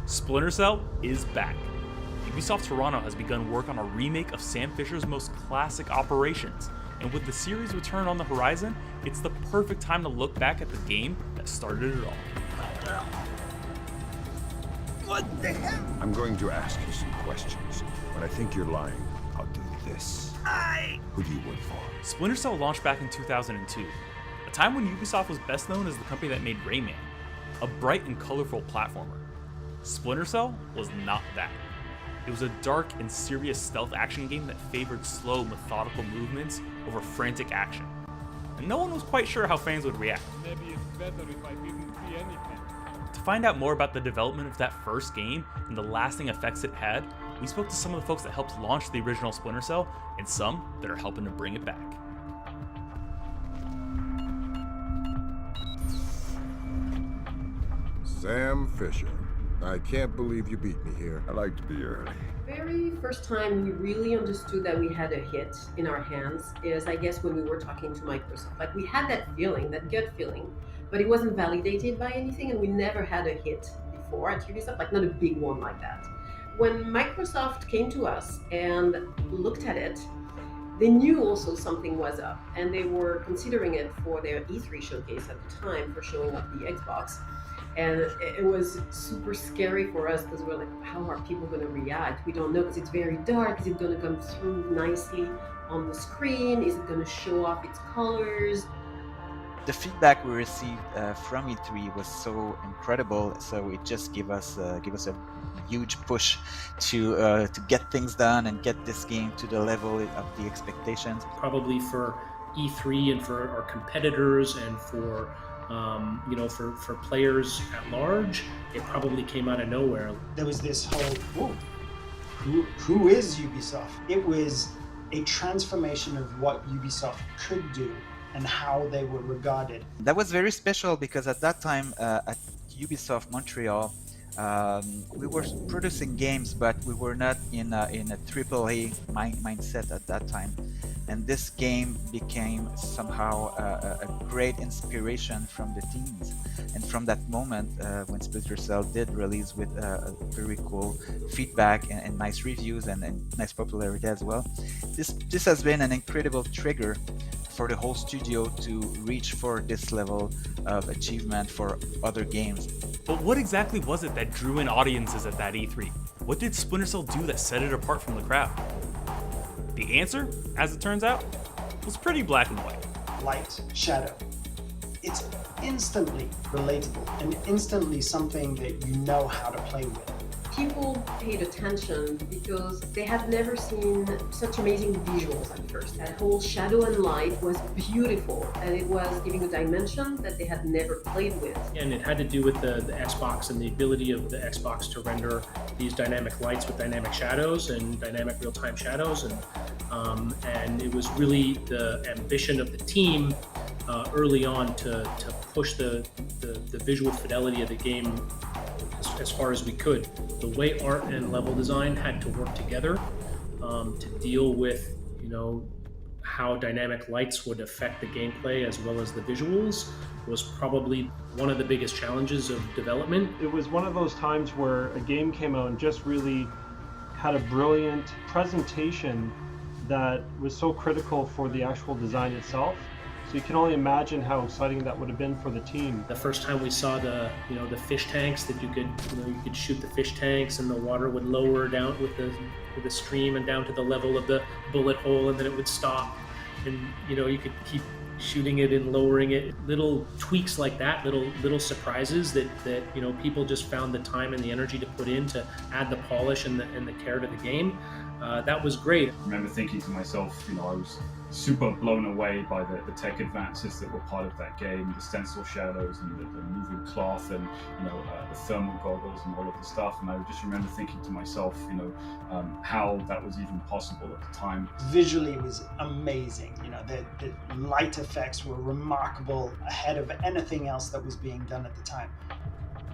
Splinter Cell is back. Ubisoft Toronto has begun work on a remake of Sam Fisher's most classic Operations, and with the series' return on the horizon, it's the perfect time to look back at the game that started it all. What the hell? I'm going to ask you some questions. When I think you're lying, I'll do this. Who do you work for? Splinter Cell launched back in 2002, a time when Ubisoft was best known as the company that made Rayman, a bright and colorful platformer. Splinter Cell was not that. It was a dark and serious stealth action game that favored slow, methodical movements over frantic action. And no one was quite sure how fans would react. Maybe it's better if I didn't see anything. To find out more about the development of that first game and the lasting effects it had, we spoke to some of the folks that helped launch the original Splinter Cell and some that are helping to bring it back. Sam Fisher. I can't believe you beat me here. I like to be early. Very first time we really understood that we had a hit in our hands is, I guess, when we were talking to Microsoft. Like, we had that feeling, that gut feeling, but it wasn't validated by anything, and we never had a hit before at Ubisoft, like not a big one like that. When Microsoft came to us and looked at it, they knew also something was up, and they were considering it for their E3 showcase at the time for showing off the Xbox. And it was super scary for us because we're like, how are people going to react? We don't know because it's very dark. Is it going to come through nicely on the screen? Is it going to show off its colors? The feedback we received from E3 was so incredible, so it just gave us a huge push to get things done and get this game to the level of the expectations. Probably for E3 and for our competitors and for for players at large, it probably came out of nowhere. There was this whole, who is Ubisoft? It was a transformation of what Ubisoft could do and how they were regarded. That was very special because at that time at Ubisoft Montreal, we were producing games, but we were not in a AAA mindset at that time. And this game became somehow a great inspiration from the teams. And from that moment, when Splinter Cell did release with very cool feedback and nice reviews and nice popularity as well, this has been an incredible trigger for the whole studio to reach for this level of achievement for other games. But what exactly was it that drew in audiences at that E3? What did Splinter Cell do that set it apart from the crowd? The answer, as it turns out, was pretty black and white. Light, shadow. It's instantly relatable and instantly something that you know how to play with. People paid attention because they had never seen such amazing visuals at first. That whole shadow and light was beautiful, and it was giving a dimension that they had never played with. And it had to do with the Xbox and the ability of the Xbox to render these dynamic lights with dynamic shadows and dynamic real-time shadows. And it was really the ambition of the team early on to push the visual fidelity of the game as far as we could. The way art and level design had to work together to deal with, how dynamic lights would affect the gameplay as well as the visuals was probably one of the biggest challenges of development. It was one of those times where a game came out and just really had a brilliant presentation that was so critical for the actual design itself. So you can only imagine how exciting that would have been for the team. The first time we saw the fish tanks that you could shoot the fish tanks and the water would lower down with the stream and down to the level of the bullet hole, and then it would stop, and you could keep shooting it and lowering it. Little tweaks like that, little surprises that people just found the time and the energy to put in to add the polish and the care to the game. That was great. I remember thinking to myself, I was super blown away by the tech advances that were part of that game, the stencil shadows and the moving cloth and the thermal goggles and all of the stuff. And I just remember thinking to myself, how that was even possible at the time. Visually, it was amazing. The light effects were remarkable, ahead of anything else that was being done at the time.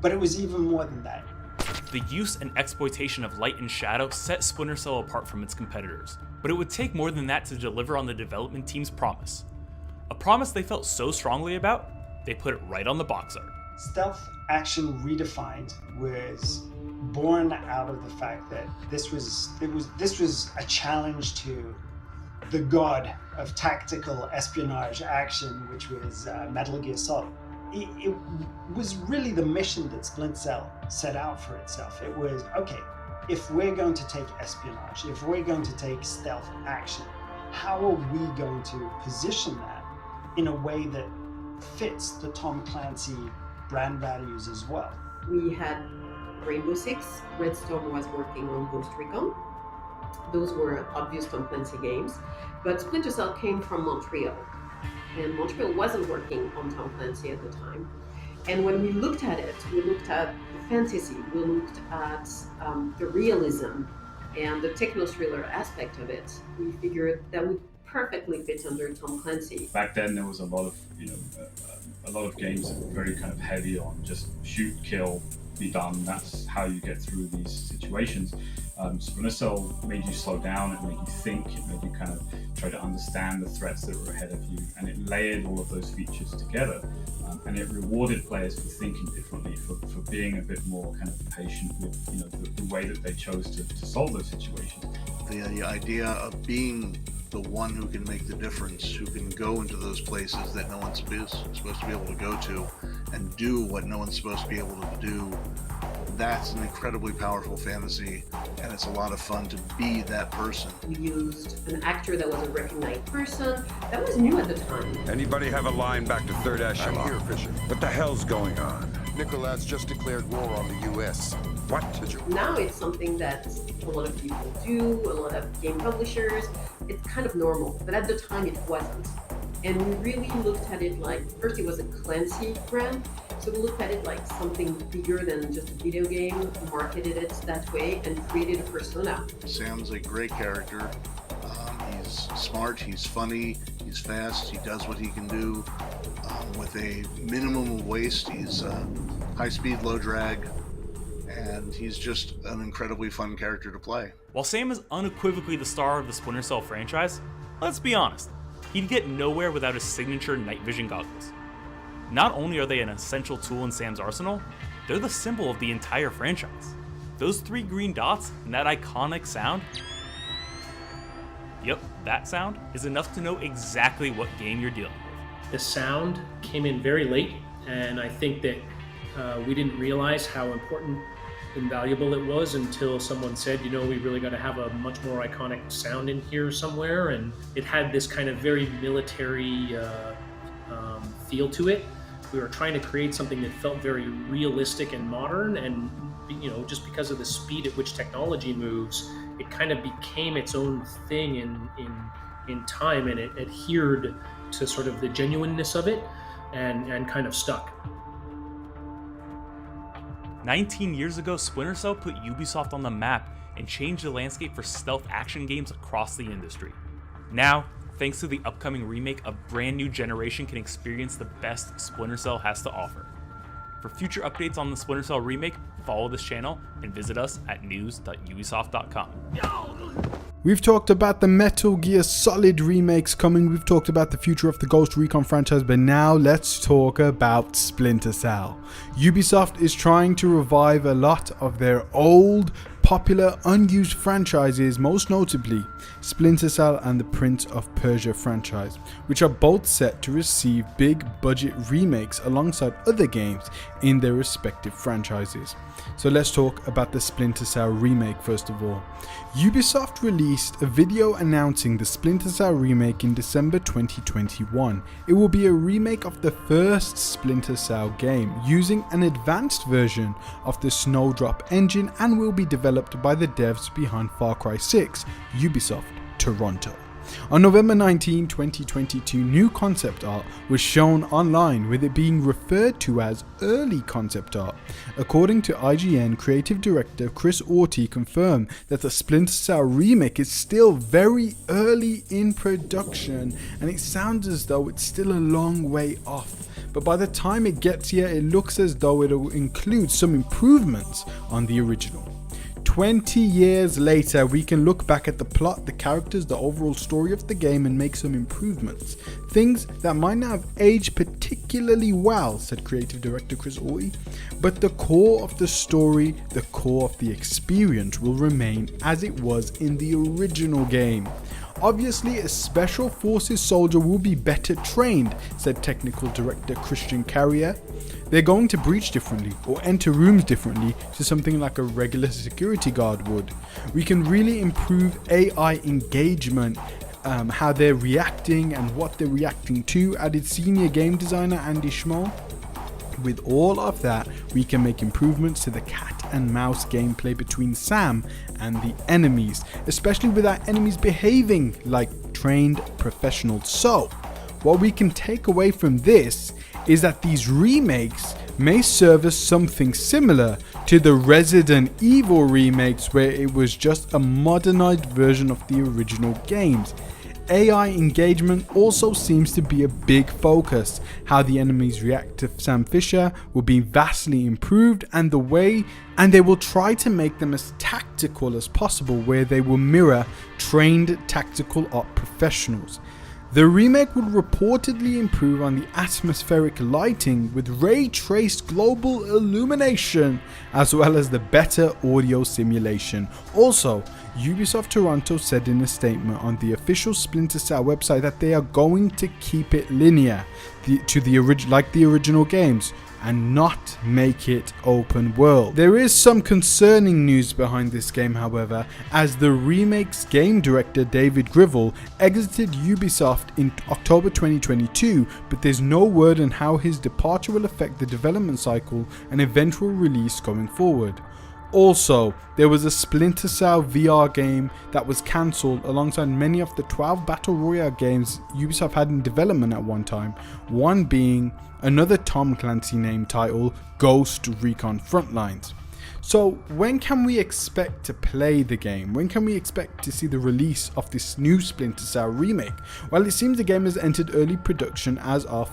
But it was even more than that. The use and exploitation of light and shadow set Splinter Cell apart from its competitors, but it would take more than that to deliver on the development team's promise. A promise they felt so strongly about, they put it right on the box art. Stealth Action Redefined was born out of the fact that this was a challenge to the god of tactical espionage action, which was Metal Gear Solid. It was really the mission that Splinter Cell set out for itself. It was, okay, if we're going to take espionage, if we're going to take stealth action, how are we going to position that in a way that fits the Tom Clancy brand values as well? We had Rainbow Six, Redstone was working on Ghost Recon. Those were obvious Tom Clancy games, but Splinter Cell came from Montreal, and Montreal wasn't working on Tom Clancy at the time. And when we looked at it, we looked at the fantasy, we looked at the realism and the techno-thriller aspect of it. We figured that would perfectly fit under Tom Clancy. Back then, there was a lot of, a lot of games that were very kind of heavy on just shoot, kill, be done. That's how you get through these situations. Splinter Cell made you slow down, it made you think, it made you kind of try to understand the threats that were ahead of you, and it layered all of those features together. And it rewarded players for thinking differently, for being a bit more kind of patient with the way that they chose to solve those situations. The idea of being the one who can make the difference, who can go into those places that no one's supposed to be able to go to and do what no one's supposed to be able to do, that's an incredibly powerful fantasy, and it's a lot of fun to be that person. We used an actor that was a recognized person. That was new at the time. Anybody have a line back to third echelon? I'm here, Fisher. What the hell's going on? Nicolas just declared war on the U.S. What? Now it's something that a lot of people do, a lot of game publishers. It's kind of normal, but at the time it wasn't. And we really looked at it like, first it was a Clancy brand, so we looked at it like something bigger than just a video game, marketed it that way, and created a persona. Sam's a great character. He's smart, he's funny, he's fast, he does what he can do with a minimum of waste. He's high speed, low drag, and he's just an incredibly fun character to play. While Sam is unequivocally the star of the Splinter Cell franchise, let's be honest, he'd get nowhere without his signature night vision goggles. Not only are they an essential tool in Sam's arsenal, they're the symbol of the entire franchise. Those 3 green dots and that iconic sound, yep, that sound is enough to know exactly what game you're dealing with. The sound came in very late, and I think that we didn't realize how important and valuable it was until someone said, we really got to have a much more iconic sound in here somewhere, and it had this kind of very military feel to it. We were trying to create something that felt very realistic and modern, and just because of the speed at which technology moves, it kind of became its own thing in time, and it adhered to sort of the genuineness of it and kind of stuck. 19 years ago, Splinter Cell put Ubisoft on the map and changed the landscape for stealth action games across the industry. Now, thanks to the upcoming remake, a brand new generation can experience the best Splinter Cell has to offer. For future updates on the Splinter Cell remake, follow this channel and visit us at news.ubisoft.com. We've talked about the Metal Gear Solid remakes coming, we've talked about the future of the Ghost Recon franchise, but now let's talk about Splinter Cell. Ubisoft is trying to revive a lot of their old, popular, unused franchises, most notably Splinter Cell and the Prince of Persia franchise, which are both set to receive big budget remakes alongside other games in their respective franchises. So let's talk about the Splinter Cell remake first of all. Ubisoft released a video announcing the Splinter Cell remake in December 2021. It will be a remake of the first Splinter Cell game using an advanced version of the Snowdrop engine and will be developed by the devs behind Far Cry 6, Ubisoft Toronto. On November 19, 2022, new concept art was shown online, with it being referred to as early concept art. According to IGN, creative director Chris Orty confirmed that the Splinter Cell remake is still very early in production, and it sounds as though it's still a long way off. But by the time it gets here, it looks as though it will include some improvements on the original. 20 years later, we can look back at the plot, the characters, the overall story of the game and make some improvements. Things that might not have aged particularly particularly well, said creative director Chris Orty, but the core of the story, the core of the experience will remain as it was in the original game. Obviously, a Special Forces soldier will be better trained, said technical director Christian Carrier. They're going to breach differently or enter rooms differently to something like a regular security guard would. We can really improve AI engagement, how they're reacting and what they're reacting to, added senior game designer Andy Schmoll. With all of that, we can make improvements to the cat and mouse gameplay between Sam and the enemies, especially with our enemies behaving like trained professionals. So, what we can take away from this is that these remakes may serve as something similar to the Resident Evil remakes, where it was just a modernized version of the original games. AI engagement also seems to be a big focus. How the enemies react to Sam Fisher will be vastly improved, and they will try to make them as tactical as possible, where they will mirror trained tactical op professionals. The remake would reportedly improve on the atmospheric lighting with ray-traced global illumination, as well as the better audio simulation. Also, Ubisoft Toronto said in a statement on the official Splinter Cell website that they are going to keep it linear like the original games, and not make it open world. There is some concerning news behind this game, however, as the remake's game director David Grivell exited Ubisoft in October 2022, but there's no word on how his departure will affect the development cycle and eventual release going forward. Also, there was a Splinter Cell VR game that was cancelled alongside many of the 12 Battle Royale games Ubisoft had in development at one time, one being another Tom Clancy named title, Ghost Recon Frontlines. So when can we expect to play the game? When can we expect to see the release of this new Splinter Cell remake? Well, it seems the game has entered early production as of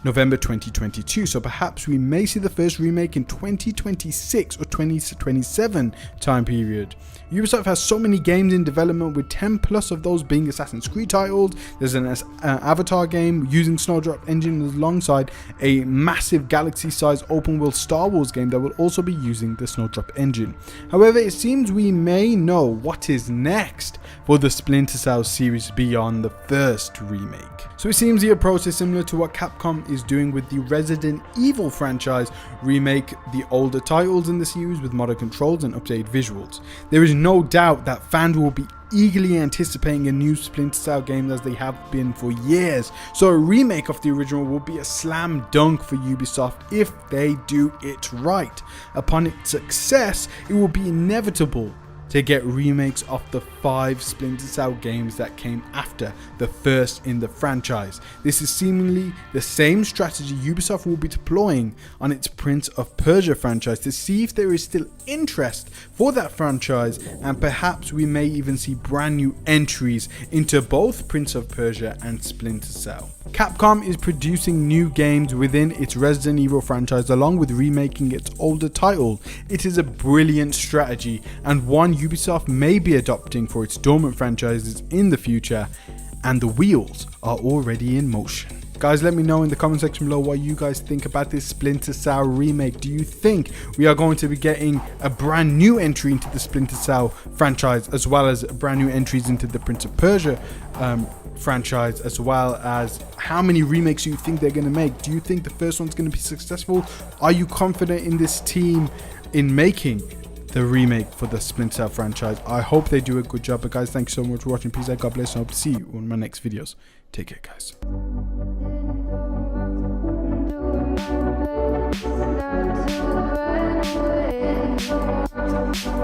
November 2022, so perhaps we may see the first remake in 2026 or 2027 time period. Ubisoft has so many games in development, with 10 plus of those being Assassin's Creed titles. There's an Avatar game using Snowdrop engine alongside a massive galaxy-sized open-world Star Wars game that will also be using the Snowdrop engine. However, it seems we may know what is next for the Splinter Cell series beyond the first remake. So it seems the approach is similar to what Capcom is doing with the Resident Evil franchise: remake the older titles in the series with modern controls and updated visuals. There is no doubt that fans will be eagerly anticipating a new Splinter Cell game as they have been for years, so a remake of the original will be a slam dunk for Ubisoft if they do it right. Upon its success, it will be inevitable to get remakes of the 5 Splinter Cell games that came after the first in the franchise. This is seemingly the same strategy Ubisoft will be deploying on its Prince of Persia franchise to see if there is still interest for that franchise, and perhaps we may even see brand new entries into both Prince of Persia and Splinter Cell. Capcom is producing new games within its Resident Evil franchise along with remaking its older title. It is a brilliant strategy, and one Ubisoft may be adopting for its dormant franchises in the future, and the wheels are already in motion. Guys, let me know in the comment section below what you guys think about this Splinter Cell remake. Do you think we are going to be getting a brand new entry into the Splinter Cell franchise, as well as brand new entries into the Prince of Persia franchise, as well as how many remakes you think they're going to make? Do you think the first one's going to be successful? Are you confident in this team in making the remake for the Splinter Cell franchise? I hope they do a good job. But guys, thank you so much for watching. Peace out, God bless, and I hope to see you on my next videos. Take care, guys. Not to run away.